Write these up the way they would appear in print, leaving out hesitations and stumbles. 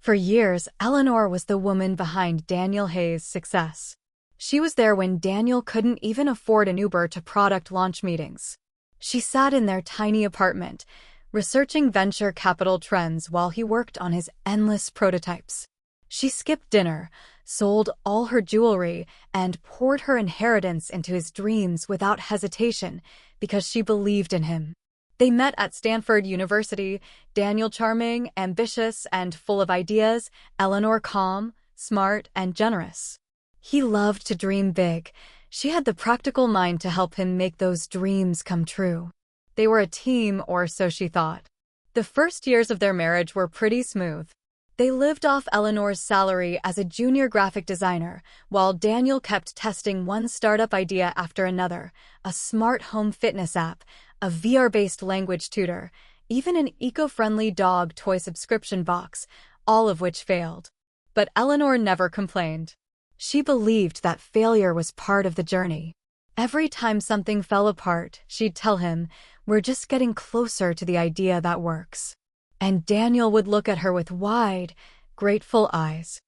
For years, Eleanor was the woman behind Daniel Hayes' success. She was there when Daniel couldn't even afford an Uber to product launch meetings. She sat in their tiny apartment, researching venture capital trends while he worked on his endless prototypes. She skipped dinner, sold all her jewelry, and poured her inheritance into his dreams without hesitation because she believed in him. They met at Stanford University, Daniel charming, ambitious, and full of ideas, Eleanor calm, smart, and generous. He loved to dream big. She had the practical mind to help him make those dreams come true. They were a team, or so she thought. The first years of their marriage were pretty smooth. They lived off Eleanor's salary as a junior graphic designer, while Daniel kept testing one startup idea after another, a smart home fitness app, a VR-based language tutor, even an eco-friendly dog toy subscription box, all of which failed. But Eleanor never complained. She believed that failure was part of the journey. Every time something fell apart, she'd tell him, "We're just getting closer to the idea that works." And Daniel would look at her with wide, grateful eyes.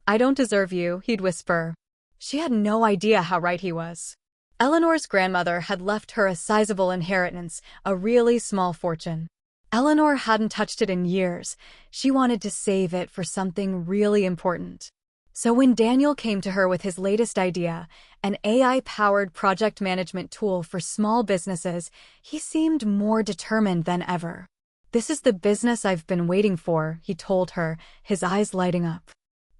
"I don't deserve you," he'd whisper. She had no idea how right he was. Eleanor's grandmother had left her a sizable inheritance, a really small fortune. Eleanor hadn't touched it in years. She wanted to save it for something really important. So when Daniel came to her with his latest idea, an AI-powered project management tool for small businesses, he seemed more determined than ever. "This is the business I've been waiting for," he told her, his eyes lighting up.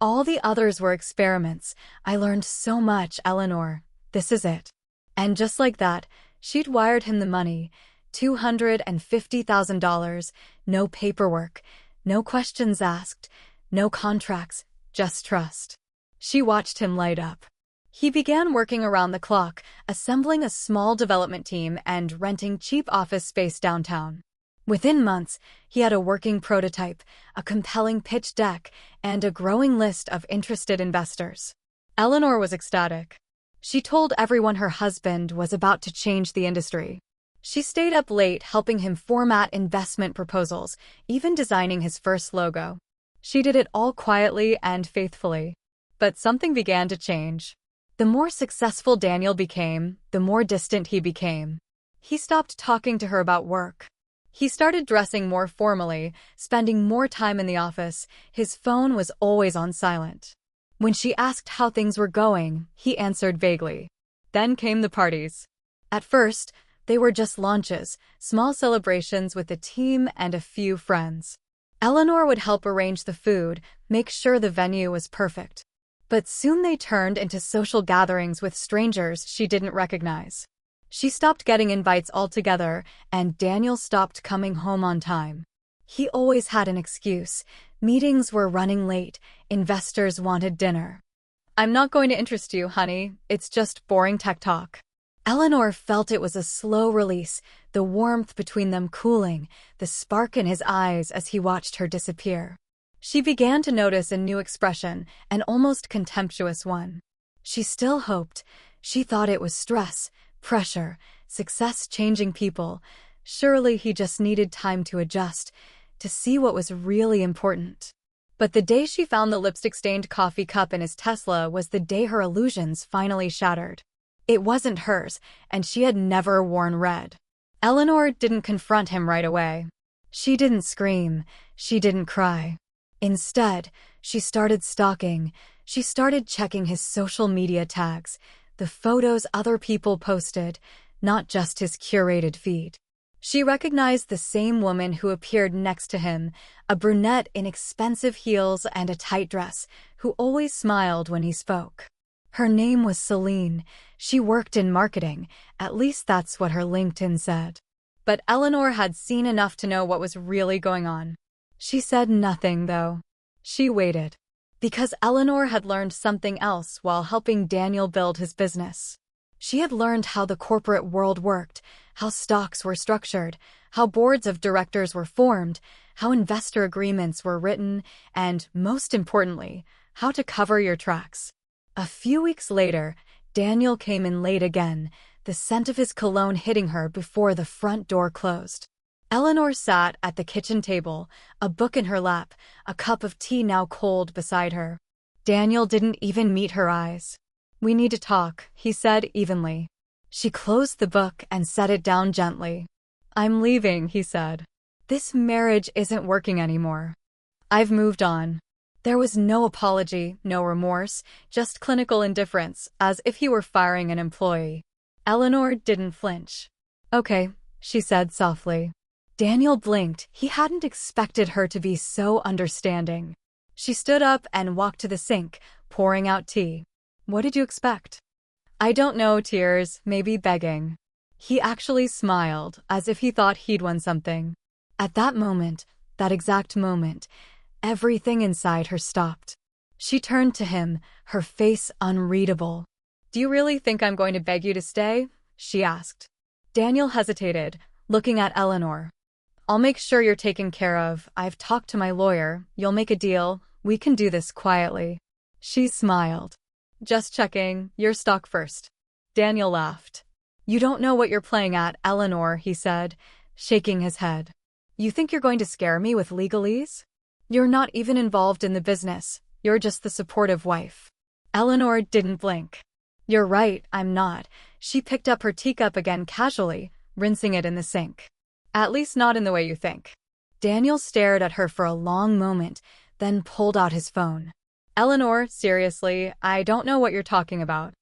"All the others were experiments. I learned so much, Eleanor. This is it." And just like that, she'd wired him the money, $250,000, no paperwork, no questions asked, no contracts, just trust. She watched him light up. He began working around the clock, assembling a small development team and renting cheap office space downtown. Within months, he had a working prototype, a compelling pitch deck, and a growing list of interested investors. Eleanor was ecstatic. She told everyone her husband was about to change the industry. She stayed up late helping him format investment proposals, even designing his first logo. She did it all quietly and faithfully. But something began to change. The more successful Daniel became, the more distant he became. He stopped talking to her about work. He started dressing more formally, spending more time in the office. His phone was always on silent. When she asked how things were going, he answered vaguely. Then came the parties. At first, they were just launches, small celebrations with the team and a few friends. Eleanor would help arrange the food, make sure the venue was perfect. But soon they turned into social gatherings with strangers she didn't recognize. She stopped getting invites altogether, and Daniel stopped coming home on time. He always had an excuse. Meetings were running late, investors wanted dinner. "I'm not going to interest you, honey. It's just boring tech talk." Eleanor felt it was a slow release, the warmth between them cooling, the spark in his eyes as he watched her disappear. She began to notice a new expression, an almost contemptuous one. She still hoped. She thought it was stress, pressure, success changing people. Surely he just needed time to adjust, to see what was really important. But the day she found the lipstick-stained coffee cup in his Tesla was the day her illusions finally shattered. It wasn't hers, and she had never worn red. Eleanor didn't confront him right away. She didn't scream. She didn't cry. Instead, she started stalking. She started checking his social media tags, the photos other people posted, not just his curated feed. She recognized the same woman who appeared next to him, a brunette in expensive heels and a tight dress, who always smiled when he spoke. Her name was Celine. She worked in marketing, at least that's what her LinkedIn said. But Eleanor had seen enough to know what was really going on. She said nothing, though. She waited. Because Eleanor had learned something else while helping Daniel build his business. She had learned how the corporate world worked, how stocks were structured, how boards of directors were formed, how investor agreements were written, and, most importantly, how to cover your tracks. A few weeks later, Daniel came in late again, the scent of his cologne hitting her before the front door closed. Eleanor sat at the kitchen table, a book in her lap, a cup of tea now cold beside her. Daniel didn't even meet her eyes. "We need to talk," he said evenly. She closed the book and set it down gently. "I'm leaving," he said. "This marriage isn't working anymore. I've moved on." There was no apology, no remorse, just clinical indifference, as if he were firing an employee. Eleanor didn't flinch. "Okay," she said softly. Daniel blinked. He hadn't expected her to be so understanding. She stood up and walked to the sink, pouring out tea. "What did you expect?" "I don't know," tears, maybe begging. He actually smiled, as if he thought he'd won something. At that moment, that exact moment, everything inside her stopped. She turned to him, her face unreadable. "Do you really think I'm going to beg you to stay?" she asked. Daniel hesitated, looking at Eleanor. "I'll make sure you're taken care of. I've talked to my lawyer. You'll make a deal. We can do this quietly." She smiled. "Just checking. Your stock first." Daniel laughed. "You don't know what you're playing at, Eleanor," he said, shaking his head. "You think you're going to scare me with legalese? You're not even involved in the business. You're just the supportive wife." Eleanor didn't blink. "You're right, I'm not." She picked up her teacup again casually, rinsing it in the sink. "At least not in the way you think." Daniel stared at her for a long moment, then pulled out his phone. "Eleanor, seriously, I don't know what you're talking about."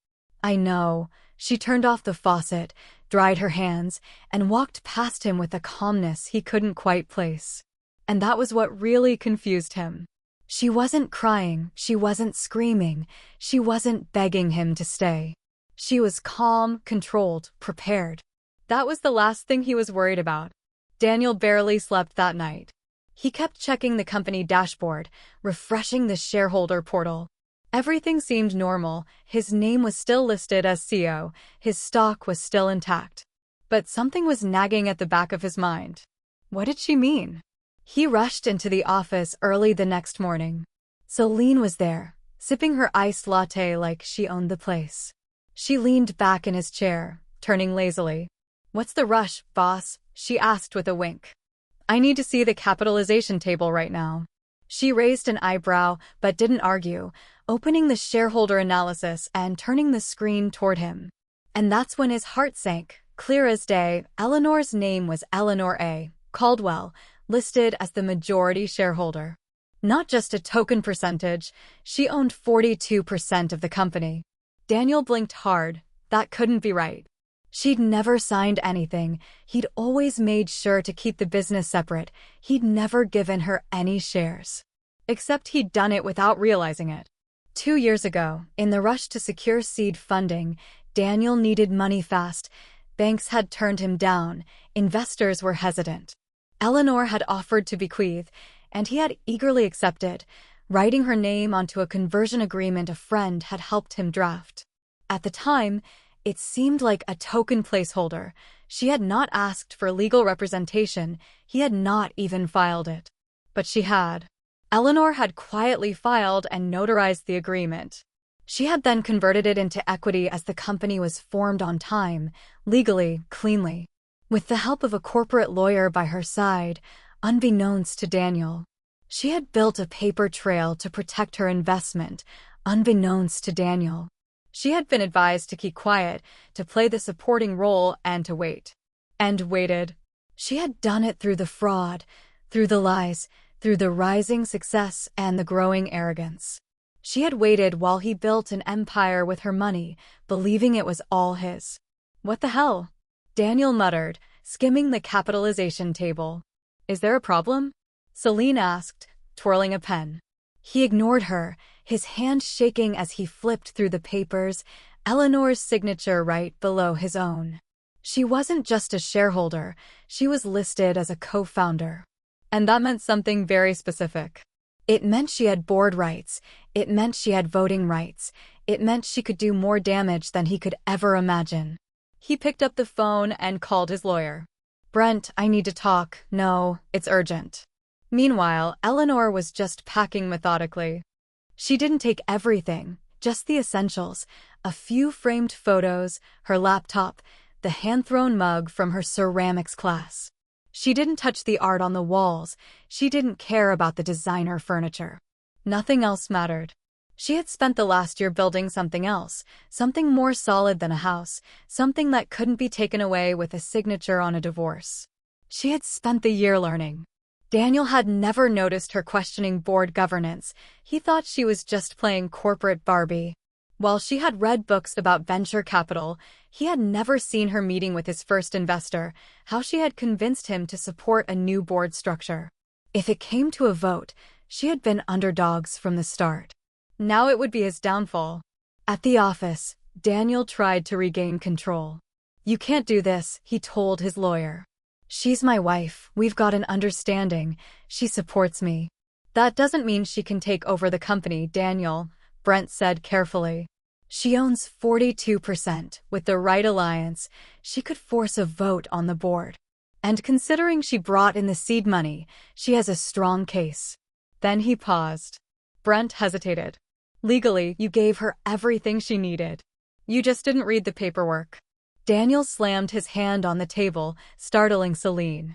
"I know." She turned off the faucet, dried her hands, and walked past him with a calmness he couldn't quite place. And that was what really confused him. She wasn't crying, she wasn't screaming, she wasn't begging him to stay. She was calm, controlled, prepared. That was the last thing he was worried about. Daniel barely slept that night. He kept checking the company dashboard, refreshing the shareholder portal. Everything seemed normal. His name was still listed as CEO, his stock was still intact. But something was nagging at the back of his mind. What did she mean? He rushed into the office early the next morning. Celine was there, sipping her iced latte like she owned the place. She leaned back in his chair, turning lazily. "What's the rush, boss?" she asked with a wink. "I need to see the capitalization table right now." She raised an eyebrow but didn't argue, opening the shareholder analysis and turning the screen toward him. And that's when his heart sank. Clear as day, Eleanor's name was Eleanor A. Caldwell, listed as the majority shareholder. Not just a token percentage, she owned 42% of the company. Daniel blinked hard. That couldn't be right. She'd never signed anything. He'd always made sure to keep the business separate. He'd never given her any shares. Except he'd done it without realizing it. 2 years ago, in the rush to secure seed funding, Daniel needed money fast. Banks had turned him down. Investors were hesitant. Eleanor had offered to bequeath, and he had eagerly accepted, writing her name onto a conversion agreement a friend had helped him draft. At the time, it seemed like a token placeholder. She had not asked for legal representation. He had not even filed it. But she had. Eleanor had quietly filed and notarized the agreement. She had then converted it into equity as the company was formed on time, legally, cleanly. With the help of a corporate lawyer by her side, unbeknownst to Daniel. She had built a paper trail to protect her investment, unbeknownst to Daniel. She had been advised to keep quiet, to play the supporting role, and to wait. And waited. She had done it through the fraud, through the lies, through the rising success and the growing arrogance. She had waited while he built an empire with her money, believing it was all his. "What the hell?" Daniel muttered, skimming the capitalization table. "Is there a problem?" Celine asked, twirling a pen. He ignored her, his hand shaking as he flipped through the papers, Eleanor's signature right below his own. She wasn't just a shareholder, she was listed as a co-founder. And that meant something very specific. It meant she had board rights, it meant she had voting rights, it meant she could do more damage than he could ever imagine. He picked up the phone and called his lawyer. "Brent, I need to talk. No, it's urgent." Meanwhile, Eleanor was just packing methodically. She didn't take everything, just the essentials, a few framed photos, her laptop, the hand-thrown mug from her ceramics class. She didn't touch the art on the walls. She didn't care about the designer furniture. Nothing else mattered. She had spent the last year building something else, something more solid than a house, something that couldn't be taken away with a signature on a divorce. She had spent the year learning. Daniel had never noticed her questioning board governance. He thought she was just playing corporate Barbie. While she had read books about venture capital, he had never seen her meeting with his first investor, how she had convinced him to support a new board structure. If it came to a vote, she had been underdogs from the start. Now it would be his downfall. At the office, Daniel tried to regain control. "You can't do this," he told his lawyer. "She's my wife. We've got an understanding. She supports me." "That doesn't mean she can take over the company, Daniel," Brent said carefully. "She owns 42%. With the right alliance, she could force a vote on the board. And considering she brought in the seed money, she has a strong case." Then he paused. Brent hesitated. "Legally, you gave her everything she needed. You just didn't read the paperwork." Daniel slammed his hand on the table, startling Celine.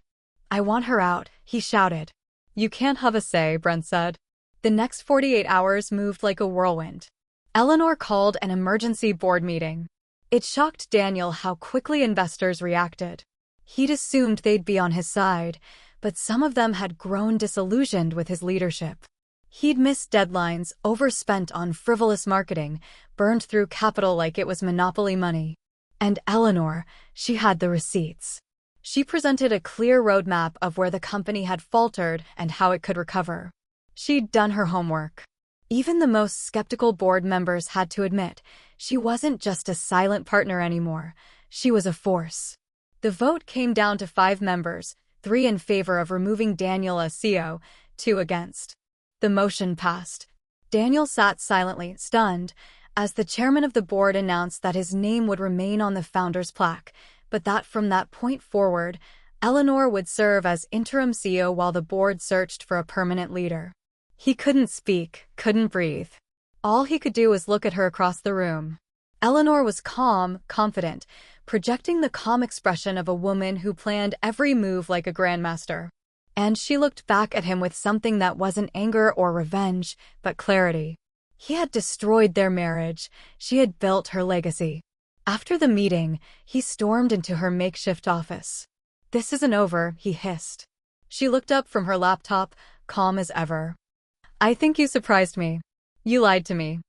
"I want her out," he shouted. "You can't have a say," Brent said. The next 48 hours moved like a whirlwind. Eleanor called an emergency board meeting. It shocked Daniel how quickly investors reacted. He'd assumed they'd be on his side, but some of them had grown disillusioned with his leadership. He'd missed deadlines, overspent on frivolous marketing, burned through capital like it was monopoly money. And Eleanor, she had the receipts. She presented a clear roadmap of where the company had faltered and how it could recover. She'd done her homework. Even the most skeptical board members had to admit, she wasn't just a silent partner anymore. She was a force. The vote came down to 5 members, 3 in favor of removing Daniel as CEO, 2 against. The motion passed. Daniel sat silently, stunned, as the chairman of the board announced that his name would remain on the founder's plaque, but that from that point forward, Eleanor would serve as interim CEO while the board searched for a permanent leader. He couldn't speak, couldn't breathe. All he could do was look at her across the room. Eleanor was calm, confident, projecting the calm expression of a woman who planned every move like a grandmaster. And she looked back at him with something that wasn't anger or revenge, but clarity. He had destroyed their marriage. She had built her legacy. After the meeting, he stormed into her makeshift office. "This isn't over," he hissed. She looked up from her laptop, calm as ever. "I think you surprised me. You lied to me."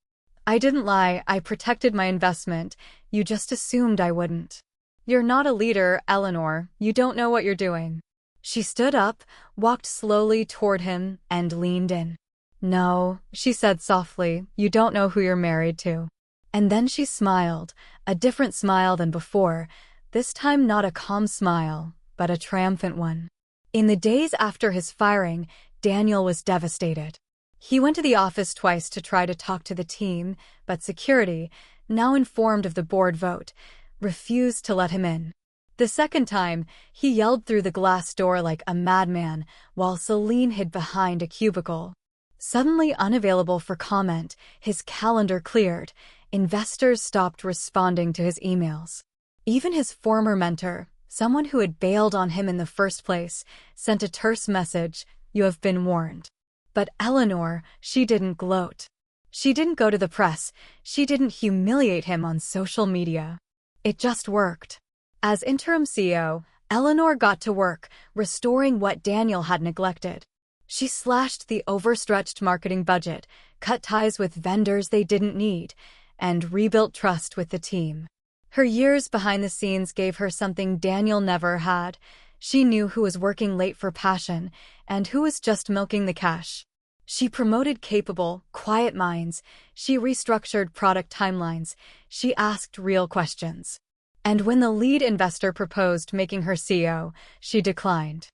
"I didn't lie. I protected my investment. You just assumed I wouldn't." "You're not a leader, Eleanor. You don't know what you're doing." She stood up, walked slowly toward him, and leaned in. "No," she said softly, "you don't know who you're married to." And then she smiled, a different smile than before, this time not a calm smile, but a triumphant one. In the days after his firing, Daniel was devastated. He went to the office twice to try to talk to the team, but security, now informed of the board vote, refused to let him in. The second time, he yelled through the glass door like a madman, while Celine hid behind a cubicle. Suddenly unavailable for comment, his calendar cleared. Investors stopped responding to his emails. Even his former mentor, someone who had bailed on him in the first place, sent a terse message, "You have been warned." But Eleanor, she didn't gloat. She didn't go to the press. She didn't humiliate him on social media. It just worked. As interim CEO, Eleanor got to work, restoring what Daniel had neglected. She slashed the overstretched marketing budget, cut ties with vendors they didn't need, and rebuilt trust with the team. Her years behind the scenes gave her something Daniel never had. She knew who was working late for passion and who was just milking the cash. She promoted capable, quiet minds. She restructured product timelines. She asked real questions. And when the lead investor proposed making her CEO, she declined.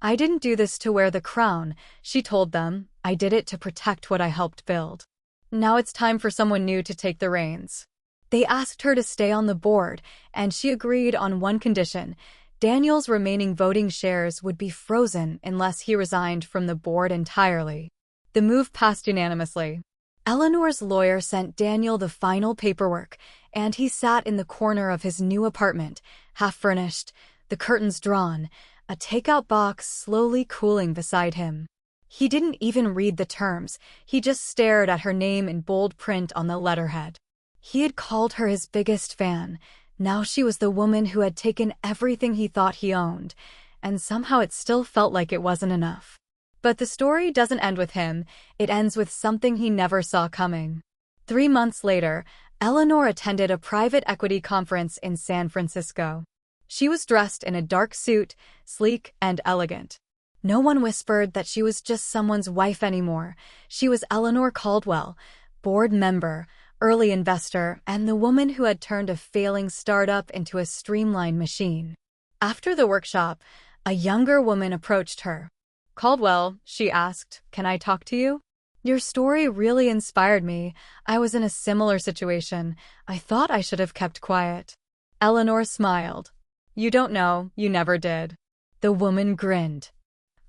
"I didn't do this to wear the crown," she told them. "I did it to protect what I helped build. Now it's time for someone new to take the reins." They asked her to stay on the board, and she agreed on one condition. Daniel's remaining voting shares would be frozen unless he resigned from the board entirely. The move passed unanimously. Eleanor's lawyer sent Daniel the final paperwork, and he sat in the corner of his new apartment, half-furnished, the curtains drawn, a takeout box slowly cooling beside him. He didn't even read the terms, he just stared at her name in bold print on the letterhead. He had called her his biggest fan. Now she was the woman who had taken everything he thought he owned, and somehow it still felt like it wasn't enough. But the story doesn't end with him, it ends with something he never saw coming. 3 months later, Eleanor attended a private equity conference in San Francisco. She was dressed in a dark suit, sleek and elegant. No one whispered that she was just someone's wife anymore. She was Eleanor Caldwell, board member, early investor, and the woman who had turned a failing startup into a streamlined machine. After the workshop, a younger woman approached her. "Caldwell," she asked, "can I talk to you? Your story really inspired me. I was in a similar situation. I thought I should have kept quiet." Eleanor smiled. "You don't know, you never did." The woman grinned.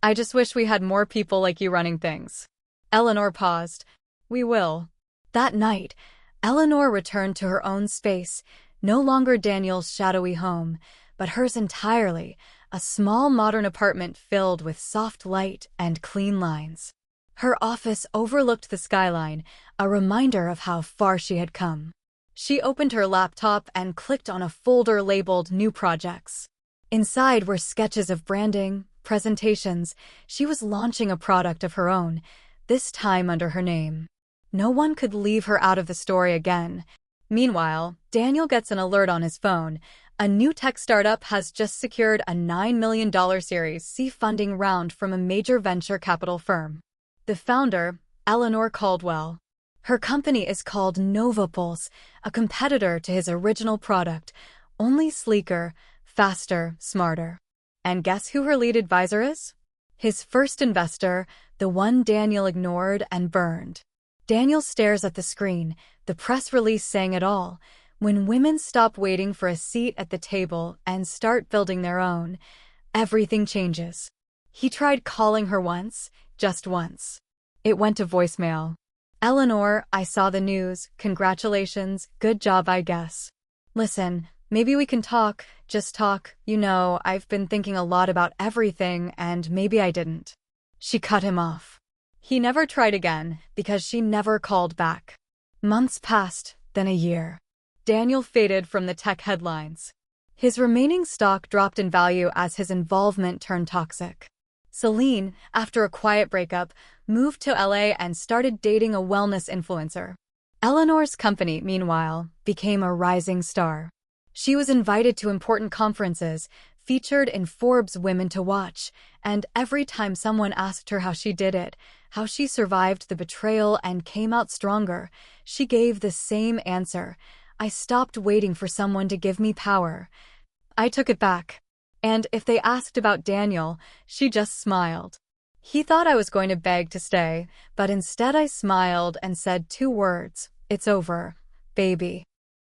"I just wish we had more people like you running things." Eleanor paused. "We will." That night, Eleanor returned to her own space, no longer Daniel's shadowy home, but hers entirely, a small modern apartment filled with soft light and clean lines. Her office overlooked the skyline, a reminder of how far she had come. She opened her laptop and clicked on a folder labeled New Projects. Inside were sketches of branding, presentations. She was launching a product of her own, this time under her name. No one could leave her out of the story again. Meanwhile, Daniel gets an alert on his phone. A new tech startup has just secured a $9 million Series C funding round from a major venture capital firm. The founder, Eleanor Caldwell. Her company is called NovaPulse, a competitor to his original product, only sleeker, faster, smarter. And guess who her lead advisor is? His first investor, the one Daniel ignored and burned. Daniel stares at the screen, the press release saying it all. When women stop waiting for a seat at the table and start building their own, everything changes. He tried calling her once, just once. It went to voicemail. "Eleanor, I saw the news. Congratulations, good job I guess. Listen, maybe we can talk, just talk. You know, I've been thinking a lot about everything and maybe I didn't." She cut him off. He never tried again because she never called back. Months passed, then a year. Daniel faded from the tech headlines. His remaining stock dropped in value as his involvement turned toxic. Celine, after a quiet breakup, moved to LA and started dating a wellness influencer. Eleanor's company, meanwhile, became a rising star. She was invited to important conferences, featured in Forbes' Women to Watch, and every time someone asked her how she did it, how she survived the betrayal and came out stronger, she gave the same answer: "I stopped waiting for someone to give me power. I took it back." And if they asked about Daniel, she just smiled. "He thought I was going to beg to stay, but instead I smiled and said 2 words, 'It's over, baby.'"